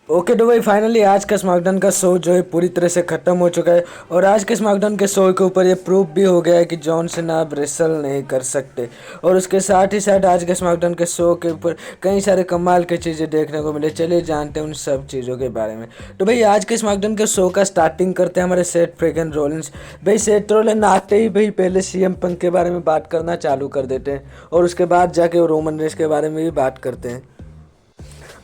Okay तो भाई finally आज का स्मैकडाउन का शो जो है पूरी तरह से ख़त्म हो चुका है। और आज के स्मैकडाउन के शो के ऊपर ये प्रूफ भी हो गया है कि जॉन सीना अब रेसल नहीं कर सकते। और उसके साथ ही साथ आज के स्मैकडाउन के शो के ऊपर कई सारे कमाल की चीज़ें देखने को मिले। चलिए जानते हैं उन सब चीज़ों के बारे में। तो भाई आज के स्मैकडाउन के शो का स्टार्टिंग करते हैं हमारे सेथ फ्रीगन रोलिंस। भाई सेथ रोलिंस आते ही भाई पहले सीएम पंक के बारे में बात करना चालू कर देते हैं और उसके बाद जाके वो रोमन रेस के बारे में भी बात करते हैं।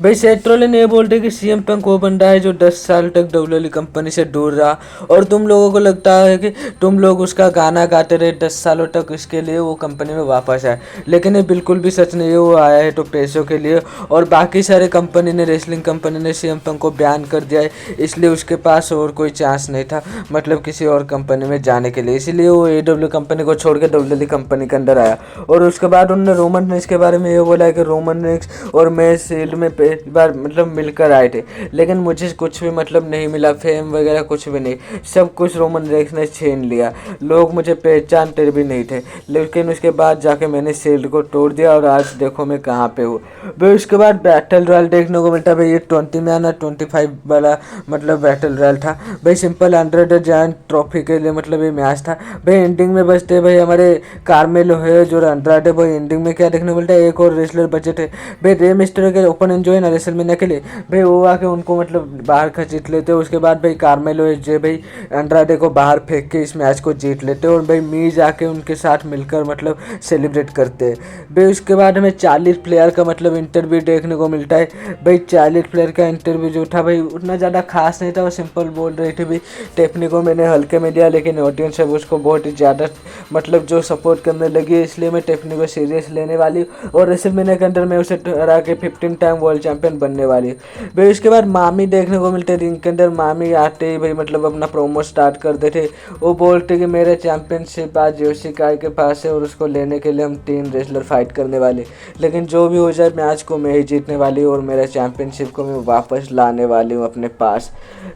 भाई सेथ रोलिन ये बोलते हैं कि सीएम पंक वो बंदा है जो 10 साल तक डब्ल्यूडब्ल्यूई कंपनी से दूर रहा और तुम लोगों को लगता है कि तुम लोग उसका गाना गाते रहे 10 सालों तक, इसके लिए वो कंपनी में वापस आए। लेकिन ये बिल्कुल भी सच नहीं है, वो आया है तो पैसों के लिए। और बाकी सारे कंपनी ने, रेसलिंग कंपनी ने सीएम पंक को बैन कर दिया है, इसलिए उसके पास और कोई चांस नहीं था मतलब किसी और कंपनी में जाने के लिए। इसीलिए वो एडब्ल्यू कंपनी को छोड़ के डब्ल्यूडब्ल्यूई कंपनी के अंदर आया। और उसके बाद उन्होंने रोमन रेंस के बारे में ये बोला है कि रोमन रेंस और मैं शील्ड में बार मतलब मिलकर आए थे, लेकिन मुझे कुछ भी मतलब नहीं मिला, फेम वगैरह कुछ भी नहीं, सब कुछ रोमन रेंस ने छीन लिया। लोग मुझे पहचानते भी नहीं थे, लेकिन उसके बाद जाके मैंने शील्ड को तोड़ दिया और आज देखो मैं कहाँ पे हूँ। भाई उसके बाद बैटल रॉयल देखने को मिलता है। भाई ये 20 मैन और 25 वाला मतलब बैटल रॉयल था। भाई सिंपल 100 जायंट ट्रॉफी के लिए मतलब ये मैच था। भाई एंडिंग में बचते भाई हमारे कार्मेलो है जो अंड्राडे। भाई एंडिंग में क्या देखने को मिलता है, एक और रेसलर बचे थे भाई, रे मिस्टेरियो के ओपोनेंट जो है ना रेसलमेनिया के लिए, भाई वो आके उनको मतलब बाहर खींच लेते। उसके बाद भाई कार्मेलो जो भाई अंड्राडे को बाहर फेंक के इस मैच को जीत लेते और भाई मीज आके उनके साथ मिलकर मतलब सेलिब्रेट करते हैं। भाई उसके बाद हमें 40 प्लेयर का मतलब इंटरव्यू देखने को मिलता है। भाई 40 प्लेयर का इंटरव्यू जो था भाई उतना ज़्यादा खास नहीं था, वो सिंपल बोल रही थी। भाई टेक्निक को मैंने हल्के में दिया, लेकिन ऑडियंस है उसको बहुत ही ज़्यादा मतलब जो सपोर्ट करने लगी है, इसलिए मैं टेक्निक को सीरियस लेने वाली और रेसलमेनिया के अंदर मैं उसे हरा के 15 टाइम वर्ल्ड चैंपियन बनने वाली। भाई उसके बाद मामी देखने को मिलते रिंग के अंदर। मामी आते ही भाई मतलब अपना प्रोमो स्टार्ट कर देते। वो बोलते कि मेरे चैंपियनशिप आज योशिकाई के पास है और उसको लेने के लिए हम 3 रेसलर फाइट करने वाले, लेकिन जो भी हो जाए मैच को मैं ही जीतने वाली हूँ और मेरे चैंपियनशिप को मैं वापस लाने वाली हूँ अपने पास।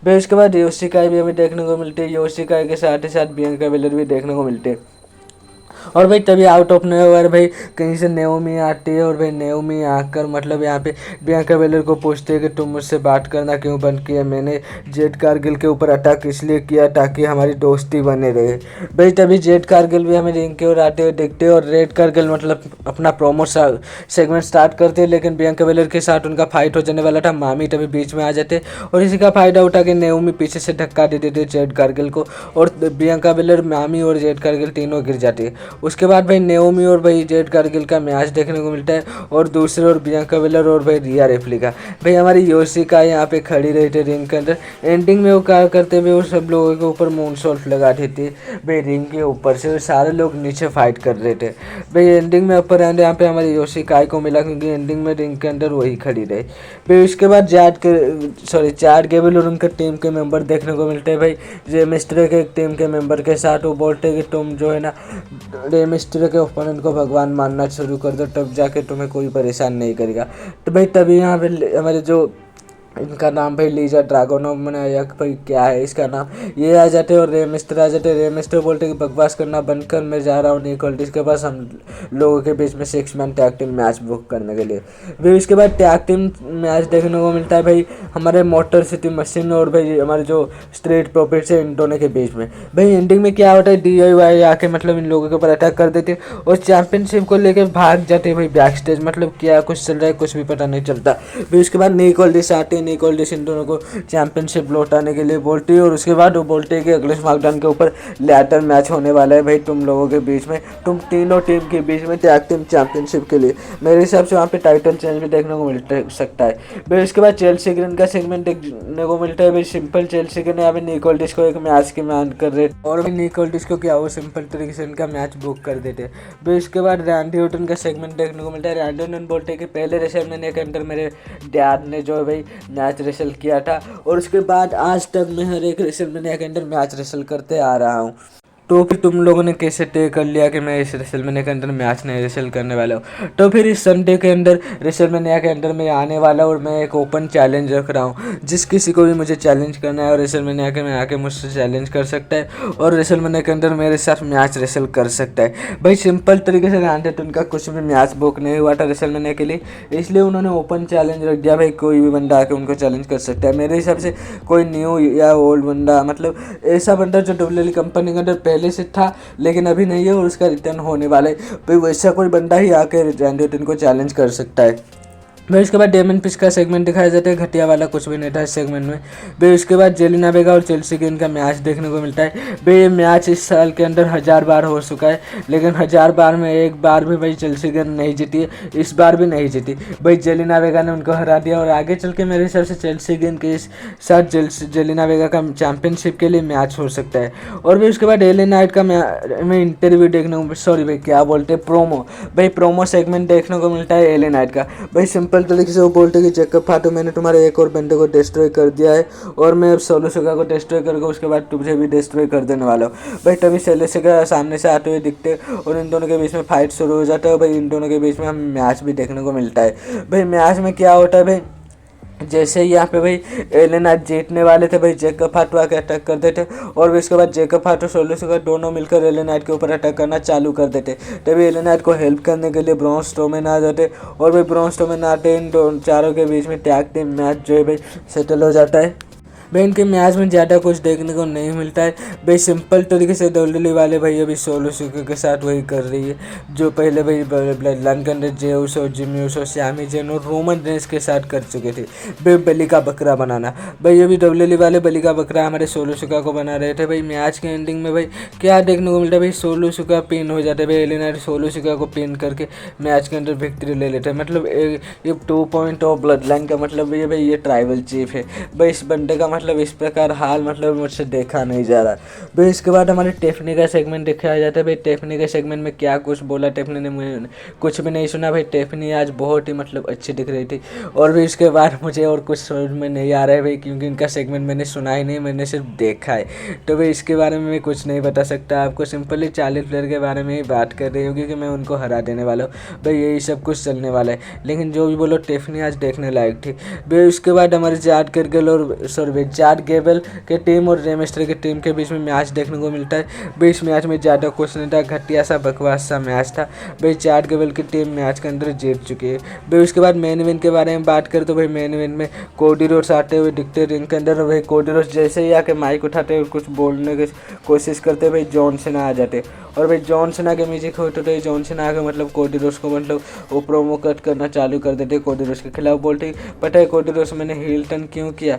भाई उसके बाद योशिकाई भी हमें देखने को मिलती है। योशिकाई के साथ ही साथ बियांका बेलर भी देखने को मिलते हैं। और भाई तभी आउट ऑफ नोवेयर भाई कहीं से नेओमी आती है और भाई नेओमी आकर मतलब यहाँ पे बियांका बेलर को पूछते हैं कि तुम मुझसे बात करना क्यों बंद किया। मैंने जेड कारगिल के ऊपर अटैक इसलिए किया ताकि हमारी दोस्ती बने रहे। भाई तभी जेड कारगिल भी हमें रिंग की ओर आते हुए देखते हैं और रेड कारगिल मतलब अपना प्रोमो सेगमेंट स्टार्ट करते हैं, लेकिन बियांका बेलर के साथ उनका फाइट हो जाने वाला था। मामी तभी बीच में आ जाते और इसी का फायदा उठा के नेओमी पीछे से धक्का दे देते जेड कारगिल को और बियांका बेलर, मामी और जेड कारगिल तीनों गिर जाती है। उसके बाद भाई नेओमी और भाई जेड कारगिल का मैच देखने को मिलता है और दूसरे और बियांका बेलर और भाई रिया रिप्ली का। भाई हमारी योशिका यहाँ पे खड़ी रही थी रिंग के अंदर। एंडिंग में वो क्या करते हुए वो सब लोगों के ऊपर मूनसॉल्ट लगा देती भाई रिंग के ऊपर से, सारे लोग नीचे फाइट कर रहे थे। भाई एंडिंग में अपर एंड यहाँ पे हमारी योशिकाई को मिला क्योंकि एंडिंग में रिंग के अंदर वही खड़ी रही। फिर उसके बाद चैट गेबल और उनके टीम के मेंबर देखने को मिलते हैं। भाई जे मिस्टर के एक टीम के मेंबर के साथ वो बोलते हैं कि तुम जो है ना रे मिस्टर के ओपोनेंट को भगवान मानना शुरू कर दो, तब जाके तुम्हें कोई परेशान नहीं करेगा। तो भाई तभी यहाँ पे हमारे जो इनका नाम भाई लीजा ड्रागोनोव बनाया भाई क्या है इसका नाम, ये आ जाते और रे मिस्टर आ जाते। रे मिस्टर बोलते कि बकवास करना बंद कर, मैं जा रहा हूँ निकोल्टिस के पास हम लोगों के बीच में 6 man tag team match book करने के लिए। फिर उसके बाद टैग टीम मैच देखने को मिलता है भाई हमारे मोटर सिटी मशीन और भाई हमारे जो स्ट्रीट प्रॉफिट्स है इन दोनों के बीच में। भाई एंडिंग में क्या होता है, DIY आके मतलब इन लोगों के ऊपर अटैक कर देते और चैंपियनशिप को लेकर भाग जाते भाई बैक स्टेज। मतलब क्या कुछ चल रहा है कुछ भी पता नहीं चलता। फिर उसके बाद निकोल्टिस आते, निकोल्टिस इन दोनों को चैंपियनशिप लौटाने के लिए बोलती है और उसके बाद वो बोलते हैं कि अगले स्मैकडाउन के ऊपर लैडर मैच होने वाला है भाई तुम लोगों के बीच में, तुम तीनों टीम के बीच में टैग टीम चैंपियनशिप के लिए। मेरे हिसाब से वहाँ पे टाइटल चेंज भी देखने को मिल सकता है। फिर उसके बाद चेल्सी ग्रीन का सेगमेंट देखने को मिलता है। भाई सिंपल चेल्सी ग्रीन यहाँ पे निकोल्टिस को एक मैच की मांग कर रहे और भाई निकोल्टिस को क्या वो सिंपल तरीके से इनका मैच बुक कर देते। फिर उसके बाद रैंडी ऑर्टन का सेगमेंट देखने को मिलता है। रैंडी ऑर्टन बोलते हैं कि पहले रेसलमेनिया के अंदर मेरे डैड ने जो है भाई मैच रेसल किया था और उसके बाद आज तक मैं हर एक रेसलमेनिया के अंदर मैच रेसल करते आ रहा हूँ। तो फिर तुम लोगों ने कैसे तय कर लिया कि मैं इस रेसलमेनिया के अंदर मैच नहीं रेसल करने वाला हूँ? तो फिर इस संडे के अंदर रेसलमेनिया के अंदर मैं आने वाला हूँ और मैं एक ओपन चैलेंज रख रहा हूँ। जिस किसी को भी मुझे चैलेंज करना है और रेसलमेनिया के में आके मुझसे चैलेंज कर सकता है और रेसलमेनिया के अंदर मेरे साथ मैच रेसल कर सकता है। भाई सिंपल तरीके से जानते थे, उनका कुछ भी मैच बुक नहीं हुआ था रेसलमेनिया के लिए, इसलिए उन्होंने ओपन चैलेंज रख दिया। भाई कोई भी बंदा आके उनको चैलेंज कर सकता है। मेरे हिसाब से कोई न्यू या ओल्ड बंदा, मतलब ऐसा बंदा जो डब्ल्यूएल कंपनी के अंदर पहले से था लेकिन अभी नहीं है और उसका रिटर्न होने वाला है, भाई वैसा कोई बंदा ही आके रैंडी ऑर्टन को चैलेंज कर सकता है। भाई उसके बाद डेमन पिच का सेगमेंट दिखाया जाता है, घटिया वाला कुछ भी नहीं था इस सेगमेंट में। भाई उसके बाद जेलिना वेगा और चेल्सी गेन का मैच देखने को मिलता है। भाई ये मैच इस साल के अंदर 1000 बार हो चुका है, लेकिन 1000 बार में एक बार भी भाई चेल्सी गेन नहीं जीती है, इस बार भी नहीं जीती। भाई जेलिना वेगा ने उनको हरा दिया और आगे चल के मेरे हिसाब से चेल्सी गेन के साथ जेलिना वेगा का चैंपियनशिप के लिए मैच हो सकता है। और भाई उसके बाद एले नाइट का में इंटरव्यू देखने को, सॉरी भाई क्या बोलते हैं, प्रोमो, भाई प्रोमो सेगमेंट देखने को मिलता है एले नाइट का। भाई सिंपल तरीके से वो बोलते कि जैकब फाटो, मैंने तुम्हारे एक और बंदे को डिस्ट्रॉय कर दिया है और मैं अब सोलो सिका को डिस्ट्रॉय करके उसके बाद तुझे भी डिस्ट्रॉय कर देने वाला हूँ। भाई तभी सोलो सिका सामने से आते हुए दिखते और इन दोनों के बीच में फाइट शुरू हो जाता है। भाई इन दोनों के बीच में हमें मैच भी देखने को मिलता है। भाई मैच में क्या होता है, भाई जैसे ही यहाँ पे भाई एले नाइट जीतने वाले थे, भाई जैकब फाटो आके अटैक कर देते और फिर इसके बाद जैकब फाटो सोलो सिका दोनों मिलकर एले नाइट के ऊपर अटैक करना चालू कर देते। तभी एले नाइट को हेल्प करने के लिए ब्रॉन स्ट्रोमैन आ जाते और भाई ब्रॉन स्ट्रोमैन आते इन चारों के बीच में टैग टीम मैच जो है भाई सेटल हो जाता है। भाई इनके मैच में ज़्यादा कुछ देखने को नहीं मिलता है। भाई सिंपल तरीके से डब्ल्यूडब्ल्यूई वाले भाई अभी सोलो सिका के साथ वही कर रही है जो पहले भाई ब्लड लाइन के अंदर जे उसो, जिमी उसो, सैमी जैन और रोमन रेंस के साथ कर चुके थे। भाई बलि का बकरा बनाना, भाई अभी डब्ल्यूडब्ल्यूई वाले बलि का बकरा हमारे सोलो सिका को बना रहे थे। भाई मैच के एंडिंग में भाई क्या देखने को मिलता है, भाई सोलो सिका पिन हो जाते। भाई एले नाइट सोलो सिका को पिन करके मैच के अंदर विक्ट्री ले लेते हैं। मतलब ये 2 पॉइंट ऑफ ब्लड लाइन का मतलब ये भाई ये ट्राइबल चीफ है। भाई इस बंदे का मतलब इस प्रकार हाल मतलब मुझसे देखा नहीं जा रहा। भाई इसके बाद हमारे टेफनी का सेगमेंट दिखाया जाता है। भाई टेफनी के सेगमेंट में क्या कुछ बोला टेफनी ने, मुझे कुछ भी नहीं सुना। भाई टेफनी आज बहुत ही मतलब अच्छी दिख रही थी और भी इसके बाद मुझे और कुछ समझ में नहीं आ रहा है भाई, क्योंकि इनका सेगमेंट मैंने सुना ही नहीं, मैंने सिर्फ देखा है। तो भाई इसके बारे में मैं कुछ नहीं बता सकता आपको, सिंपली 40 प्लेयर के बारे में ही बात कर रही होगी कि मैं उनको हरा देने वाला हूँ। भाई यही सब कुछ चलने वाला है, लेकिन जो भी बोलो टेफनी आज देखने लायक थी। भाई उसके बाद हमारे जाट करगल और सॉरी जाट गेबल के टीम और रेमिस्टर की टीम के बीच में मैच देखने को मिलता है। भाई इस मैच में ज़्यादा कुछ नहीं था, घटिया सा बकवास सा मैच था। भाई जाट गेबल की टीम मैच के अंदर जीत चुकी है। भाई उसके बाद मेन इवेंट के बारे में बात करें तो भाई मेन इवेंट में कोडी रोड्स आते हुए दिखते रिंग के अंदर। भाई कोडी रोड्स जैसे ही आके माइक उठाते हुए कुछ बोलने की कोशिश करते भाई जॉन सीना आ जाते और भाई जॉन सीना के म्यूजिक होते थे। जॉन सीना आके मतलब कोडी रोड्स को मतलब वो प्रोमो कट करना चालू कर देते कोडी रोड्स के खिलाफ, बोलते पता है कोडी रोड्स मैंने हील टर्न क्यों किया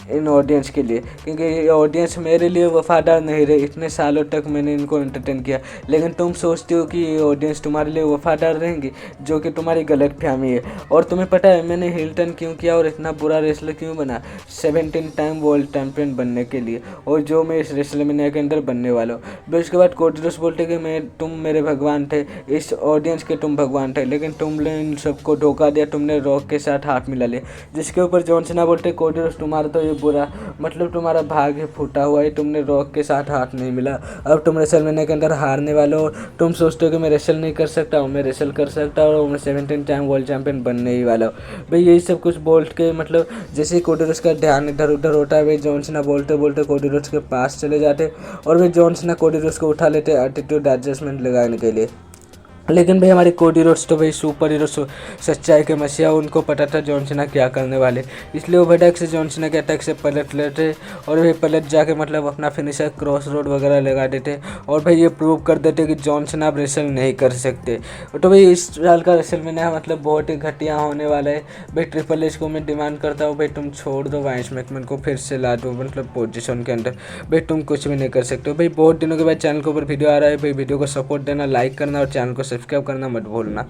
इन ऑडियंस के लिए, क्योंकि ये ऑडियंस मेरे लिए वफादार नहीं रहे। इतने सालों तक मैंने इनको एंटरटेन किया, लेकिन तुम सोचते हो कि ये ऑडियंस तुम्हारे लिए वफादार रहेंगी, जो कि तुम्हारी गलत फहमी है। और तुम्हें पता है मैंने हिल टर्न क्यों किया और इतना बुरा रेसलर क्यों बना, 17 टाइम वर्ल्ड चैंपियन बनने के लिए, और जो मैं इस रेसलमेनिया के अंदर बनने वाला हूँ। फिर उसके बाद कोडी रोड्स बोलते कि तुम मेरे भगवान थे, इस ऑडियंस के तुम भगवान थे, लेकिन तुमने इन सबको धोखा दिया, तुमने रॉक के साथ हाथ मिला लिया। जिसके ऊपर जॉन सीना बोलते कोडी रोड्स तुम्हारा तो ये बुरा मतलब तुम्हारा भाग्य फूटा हुआ है, तुमने रॉक के साथ हाथ नहीं मिला, अब तुम रेसलमेनिया के अंदर हारने वाले हो। तुम सोचते हो कि मैं रेसल नहीं कर सकता हूँ, मैं रेसल कर सकता हूँ और मैं 17 टाइम वर्ल्ड चैंपियन बनने ही वाला हूँ। भाई यही सब कुछ बोल के मतलब जैसे ही कोडी रोड्स का ध्यान इधर उधर होता है, भाई जॉन सीना बोलते बोलते कोडी रोड्स के पास चले जाते और भाई जॉन सीना कोडी रोड्स को उठा लेते एटीट्यूड एडजस्टमेंट लगाने के लिए। लेकिन भाई हमारे कोडी रोड्स तो भाई सुपर हीरो सच्चाई के मसीहा, उनको पता था जॉन सीना क्या करने वाले, इसलिए वो भटक से जॉन सीना के अटैक से पलट लेते और भाई पलट जाके मतलब अपना फिनिशर क्रॉस रोड वगैरह लगा देते और भाई ये प्रूव कर देते कि जॉन सीना अब रेसल नहीं कर सकते। तो भाई इस साल का रेसलमेनिया मतलब बहुत ही घटिया होने वाला है। भाई ट्रिपल एच को मैं डिमांड करता हूँ भाई तुम छोड़ दो वाइस मैकमैन को, फिर से ला दो मतलब पोजीशन के अंदर। भाई तुम कुछ भी नहीं कर सकते हो। भाई बहुत दिनों के बाद चैनल के ऊपर वीडियो आ रहा है, भाई वीडियो को सपोर्ट देना, लाइक करना और चैनल को सब्सक्राइब करना मत भूलना।